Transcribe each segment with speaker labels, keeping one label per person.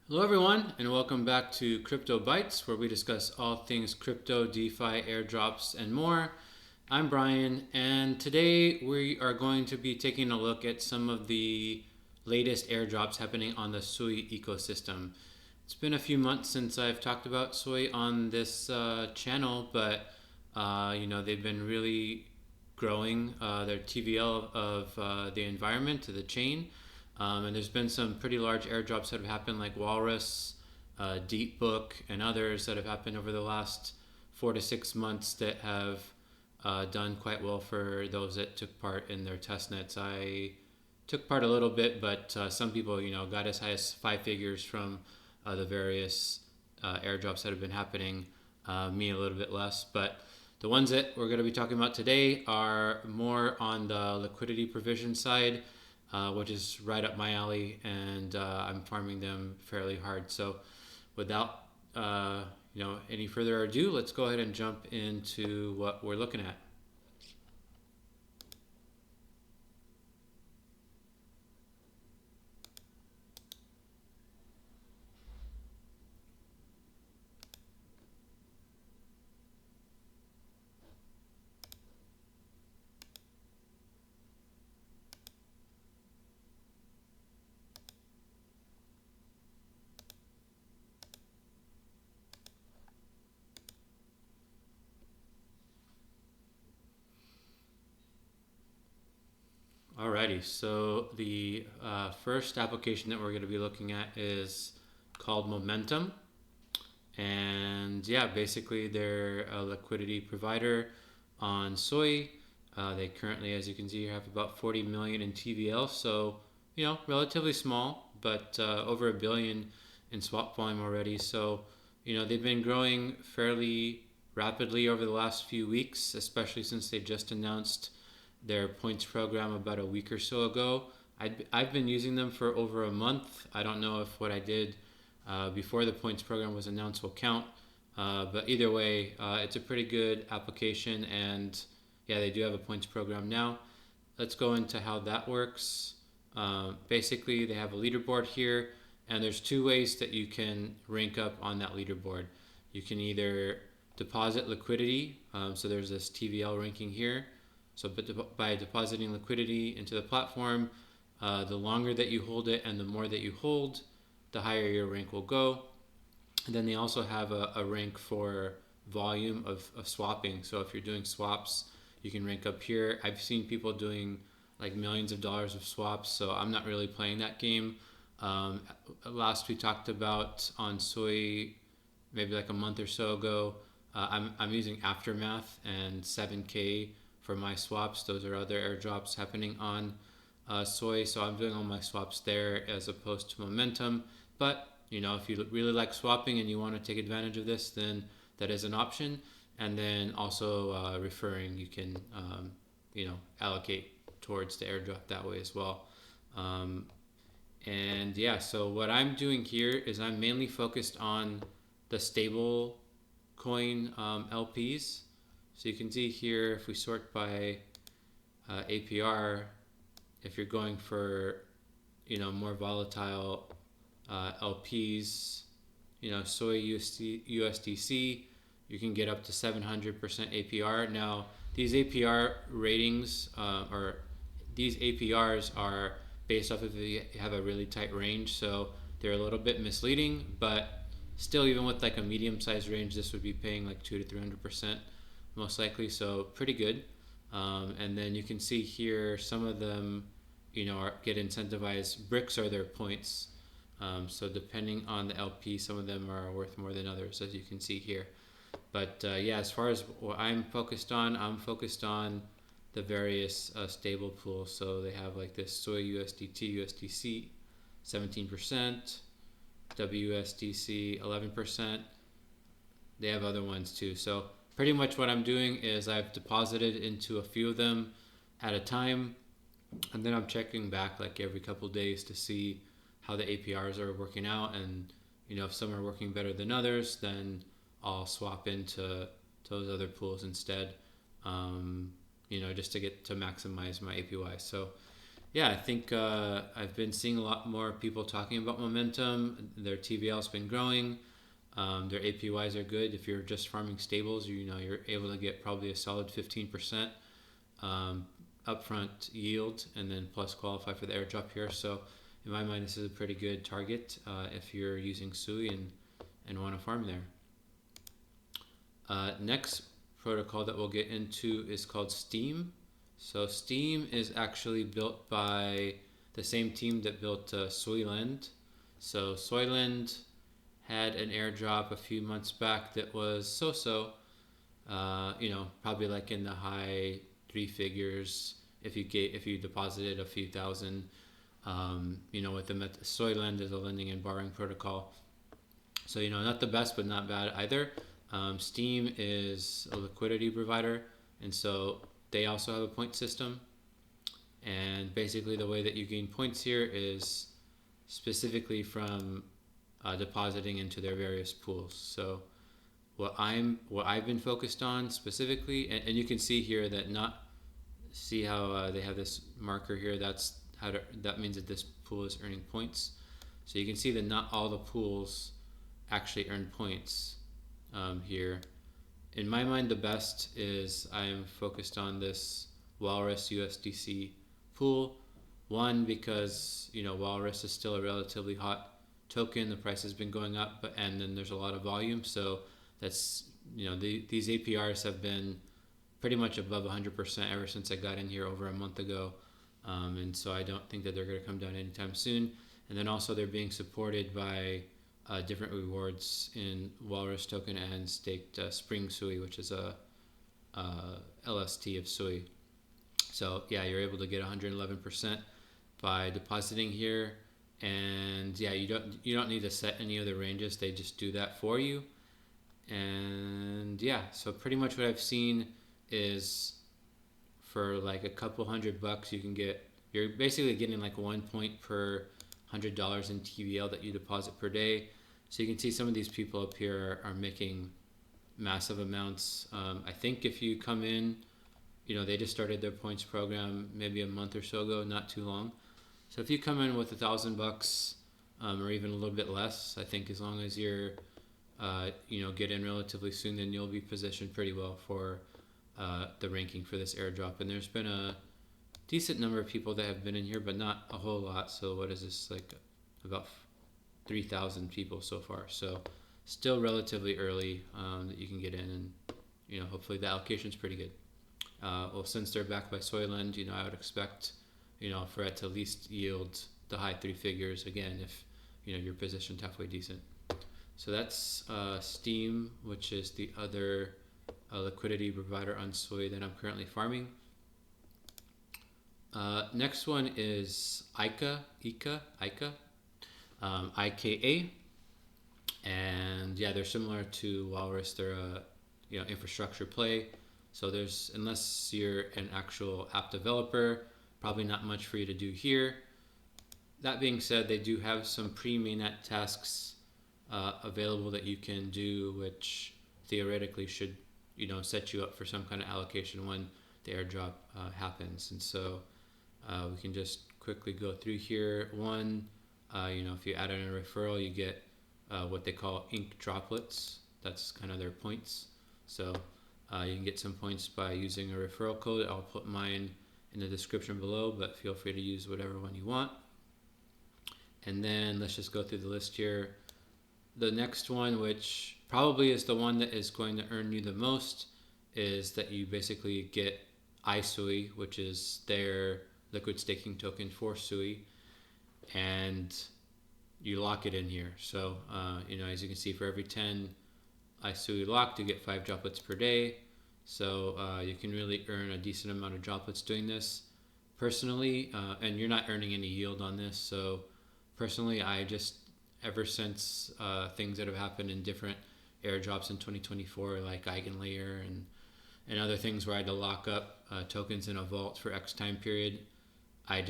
Speaker 1: Hello everyone and welcome back to Crypto Bytes, where we discuss all things crypto, DeFi, airdrops, and more. I'm Brian, and today we are going to be taking a look at some of the latest airdrops happening on the SUI ecosystem. It's been a few months since I've talked about SUI on this channel, but they've been really growing their TVL of the environment to the chain. And there's been some pretty large airdrops that have happened, like Walrus, Deep Book, and others that have happened over the last 4 to 6 months that have done quite well for those that took part in their test nets. I took part a little bit, but some people, got as high as 5 figures from the various airdrops that have been happening. Me a little bit less, but the ones that we're going to be talking about today are more on the liquidity provision side, which is right up my alley, and I'm farming them fairly hard. So, without any further ado, let's go ahead and jump into what we're looking at. Alrighty, so the first application that we're going to be looking at is called Momentum. And yeah, basically they're a liquidity provider on SUI. They currently, as you can see, have about 40 million in TVL, so relatively small, but over a billion in swap volume already. So they've been growing fairly rapidly over the last few weeks, especially since they just announced their points program about a week or so ago. I've been using them for over a month. I don't know if what I did before the points program was announced will count, but either way, it's a pretty good application, and yeah, they do have a points program now. Let's go into how that works. Basically, they have a leaderboard here, and there's two ways that you can rank up on that leaderboard. You can either deposit liquidity, so there's this TVL ranking here. So by depositing liquidity into the platform, the longer that you hold it and the more that you hold, the higher your rank will go. And then they also have a rank for volume of swapping. So if you're doing swaps, you can rank up here. I've seen people doing like millions of dollars of swaps, so I'm not really playing that game. Last we talked about on SUI, maybe like a month or so ago, I'm using Aftermath and 7K for my swaps. Those are other airdrops happening on SUI, so I'm doing all my swaps there as opposed to Momentum. But if you really like swapping and you want to take advantage of this, then that is an option. And then also referring, you can allocate towards the airdrop that way as well. And yeah, so what I'm doing here is I'm mainly focused on the stable coin LPs. So you can see here, if we sort by APR, if you're going for more volatile LPs, SUI USDC, you can get up to 700% APR. Now, these APR ratings or these APRs are based off of if you have a really tight range, so they're a little bit misleading, but still, even with like a medium-sized range, this would be paying like 200 to 300% most likely, so pretty good. And then you can see here some of them get incentivized. Bricks are their points, so depending on the LP, some of them are worth more than others, as you can see here. But yeah, as far as what I'm focused on the various stable pools. So they have like this SUI USDT USDC 17%, WSDC 11%. They have other ones too. So pretty much what I'm doing is I've deposited into a few of them at a time, and then I'm checking back like every couple days to see how the APRs are working out, and if some are working better than others, then I'll swap into those other pools instead, just to get to maximize my APY. So yeah, I think I've been seeing a lot more people talking about momentum. Their TVL's been growing. Their APYs are good. If you're just farming stables, you're able to get probably a solid 15% upfront yield, and then plus qualify for the airdrop here. So in my mind, this is a pretty good target if you're using SUI and want to farm there. Next protocol that we'll get into is called Steam. So Steam is actually built by the same team that built Suilend. So Suilend had an airdrop a few months back that was so-so, probably like in the high three figures if you deposited a few thousand. With the Suilend is a lending and borrowing protocol, so not the best but not bad either. Steam is a liquidity provider, and so they also have a point system. And basically, the way that you gain points here is specifically from depositing into their various pools. So what I've been focused on specifically, and you can see here that see how they have this marker here. That means that this pool is earning points. So you can see that not all the pools actually earn points here. In my mind, the best is I'm focused on this Walrus USDC pool. One, because Walrus is still a relatively hot token. The price has been going up, and then there's a lot of volume. So that's these APRs have been pretty much above 100% ever since I got in here over a month ago, and so I don't think that they're going to come down anytime soon. And then also they're being supported by different rewards in Walrus token and staked Spring SUI, which is a LST of SUI. So yeah, you're able to get 111% by depositing here, and yeah, you don't need to set any other ranges. They just do that for you. And yeah, so pretty much what I've seen is for like a couple $100 you're basically getting like 1 point per $100 in TVL that you deposit per day. So you can see some of these people up here are making massive amounts. I think if you come in, they just started their points program maybe a month or so ago, not too long. So if you come in with $1,000 or even a little bit less, I think as long as you're get in relatively soon, then you'll be positioned pretty well for the ranking for this airdrop. And there's been a decent number of people that have been in here, but not a whole lot. So what is this, like about 3,000 people so far. So still relatively early that you can get in, and hopefully the allocation's pretty good. Well, since they're backed by Suilend, I would expect for it to at least yield the high three figures again if you're positioned halfway decent. So that's Steam, which is the other liquidity provider on Sui that I'm currently farming. Next one is IKA, IKA, and yeah, they're similar to Walrus. They're a infrastructure play. So unless you're an actual app developer, probably not much for you to do here. That being said, they do have some pre-mainnet tasks available that you can do, which theoretically should set you up for some kind of allocation when the airdrop happens. And so we can just quickly go through here. One, if you add in a referral, you get what they call ink droplets. That's kind of their points. So you can get some points by using a referral code. I'll put mine in the description below, but feel free to use whatever one you want. And then let's just go through the list here. The next one, which probably is the one that is going to earn you the most, is that you basically get iSui, which is their liquid staking token for SUI, and you lock it in here. So as you can see, for every 10 iSui locked, you get 5 droplets per day. So you can really earn a decent amount of droplets doing this. Personally, and you're not earning any yield on this, so personally, ever since things that have happened in different airdrops in 2024, like Eigenlayer and other things where I had to lock up tokens in a vault for X time period, I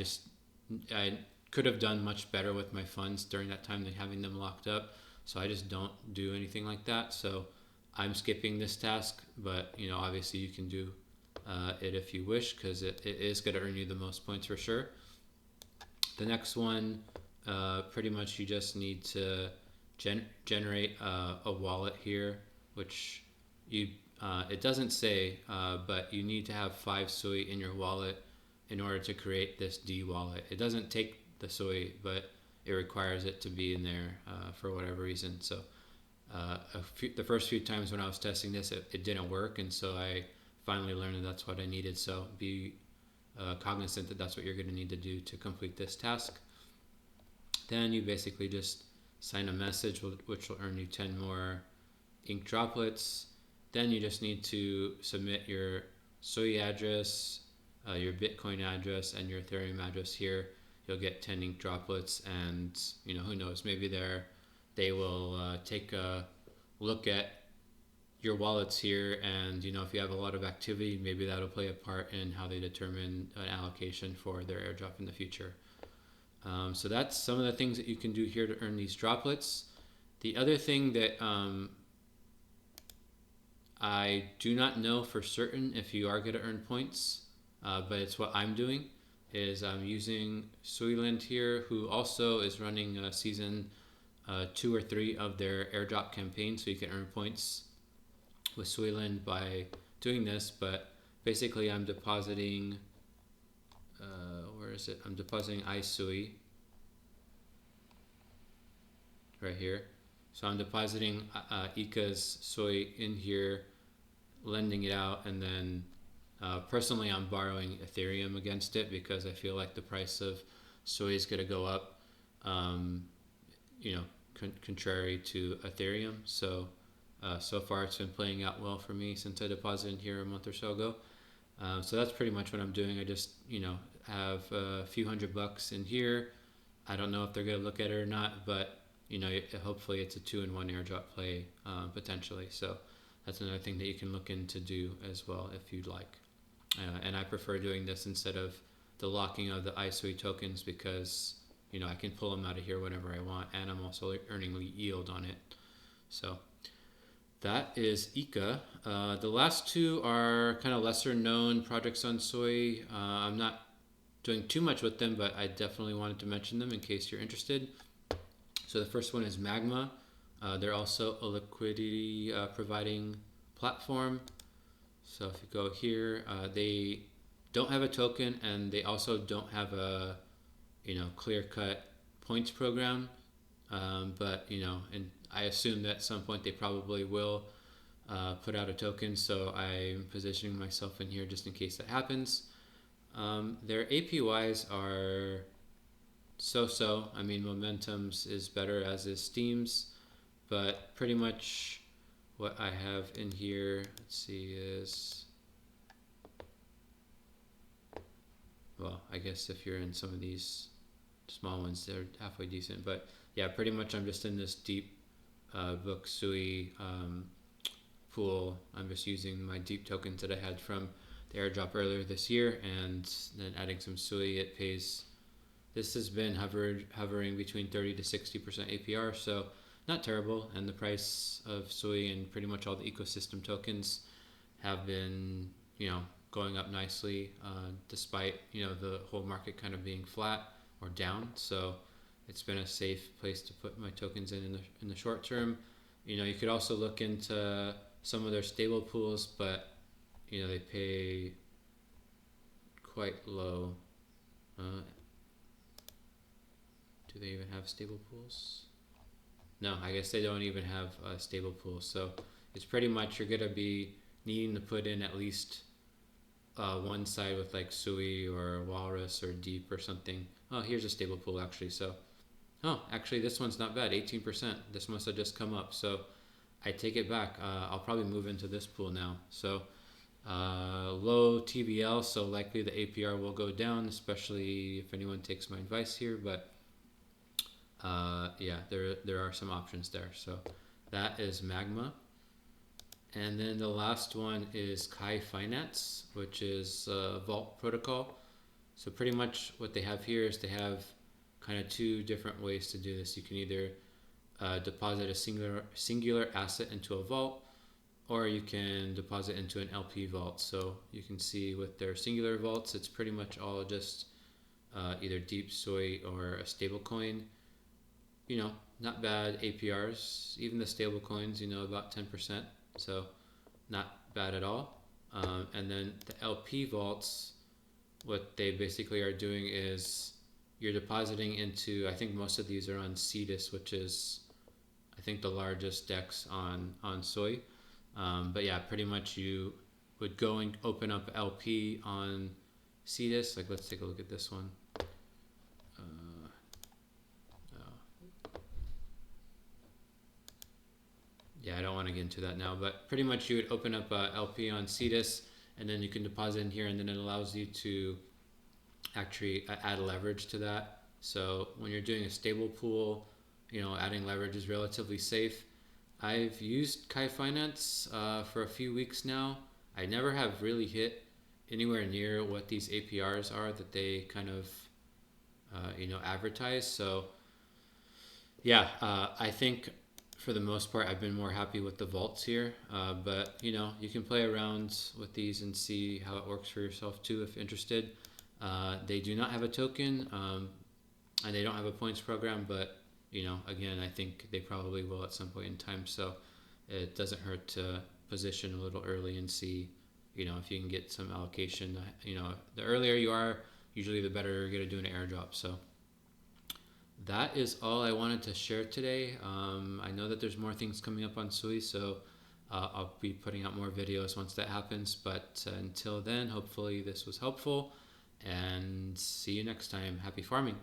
Speaker 1: could have done much better with my funds during that time than having them locked up. So I just don't do anything like that. So I'm skipping this task, but obviously you can do it if you wish, because it is going to earn you the most points for sure. The next one, pretty much you just need to generate a wallet here, which you it doesn't say, but you need to have 5 SUI in your wallet in order to create this D wallet. It doesn't take the SUI, but it requires it to be in there for whatever reason. So the first few times when I was testing this, it didn't work, and so I finally learned that that's what I needed. So be cognizant that that's what you're going to need to do to complete this task. Then you basically just sign a message which will earn you 10 more ink droplets. Then you just need to submit your SUI address, your Bitcoin address, and your Ethereum address here. You'll get 10 ink droplets, and who knows, maybe they will take a look at your wallets here, and if you have a lot of activity, maybe that'll play a part in how they determine an allocation for their airdrop in the future. So that's some of the things that you can do here to earn these droplets. The other thing that I do not know for certain if you are going to earn points, but it's what I'm doing, is I'm using Suilend here, who also is running season 2 or 3 of their airdrop campaign, so you can earn points with Suilend by doing this. But basically I'm depositing where is it? I'm depositing iSui right here. So I'm depositing Ika's SUI in here, lending it out, and then personally I'm borrowing Ethereum against it because I feel like the price of SUI is going to go up, contrary to Ethereum. So so far it's been playing out well for me since I deposited here a month or so ago. So that's pretty much what I'm doing. I just have a few $100 in here. I don't know if they're going to look at it or not, but hopefully it's a 2-in-1 airdrop play potentially. So that's another thing that you can look into do as well if you'd like. And I prefer doing this instead of the locking of the iSui tokens because I can pull them out of here whenever I want, and I'm also earning yield on it. So that is Ika. The last two are kind of lesser known projects on Sui. I'm not doing too much with them, but I definitely wanted to mention them in case you're interested. So the first one is Magma. They're also a liquidity providing platform. So if you go here, they don't have a token, and they also don't have a clear-cut points program. But and I assume that at some point they probably will put out a token. So I'm positioning myself in here just in case that happens. Their APYs are so-so. I mean, Momentum's is better, as is Steam's, but pretty much what I have in here, let's see, is, well, I guess if you're in some of these small ones, they're halfway decent. But yeah, pretty much I'm just in this deep book SUI pool. I'm just using my deep tokens that I had from the airdrop earlier this year, and then adding some SUI. It pays, this has been hovering between 30 to 60% APR, so not terrible. And the price of SUI and pretty much all the ecosystem tokens have been going up nicely, despite the whole market kind of being flat or down. So it's been a safe place to put my tokens in the short term. You could also look into some of their stable pools, but they pay quite low. Do they even have stable pools? No, I guess they don't even have stable pools. So it's pretty much you're gonna be needing to put in at least one side with like SUI or Walrus or Deep or something. Oh, here's a stable pool actually. So, oh, actually this one's not bad, 18%. This must have just come up. So I take it back. I'll probably move into this pool now. So low TVL, so likely the APR will go down, especially if anyone takes my advice here. But yeah, there are some options there. So that is Magma. And then the last one is Kai Finance, which is a Vault protocol. So pretty much what they have here is they have kind of two different ways to do this. You can either deposit a singular asset into a vault, or you can deposit into an LP vault. So you can see with their singular vaults, it's pretty much all just either deep SUI or a stablecoin. Not bad APRs. Even the stablecoins, about 10%. So not bad at all. And then the LP vaults, what they basically are doing is you're depositing into, I think most of these are on CDIS, which is, I think, the largest DEX on SUI. But yeah, pretty much you would go and open up LP on CDIS. Like, let's take a look at this one. Yeah, I don't want to get into that now, but pretty much you would open up a LP on CDIS, and then you can deposit in here, and then it allows you to actually add leverage to that. So when you're doing a stable pool, adding leverage is relatively safe. I've used Kai Finance for a few weeks now. I never have really hit anywhere near what these APRs are that they kind of advertise. So yeah, I think for the most part I've been more happy with the vaults here. But you can play around with these and see how it works for yourself too if interested. They do not have a token, and they don't have a points program, but again, I think they probably will at some point in time. So it doesn't hurt to position a little early and see, if you can get some allocation. The earlier you are, usually the better you're going to do an airdrop. So that is all I wanted to share today. I know that there's more things coming up on SUI, so I'll be putting out more videos once that happens. But until then, hopefully this was helpful, and see you next time. Happy farming.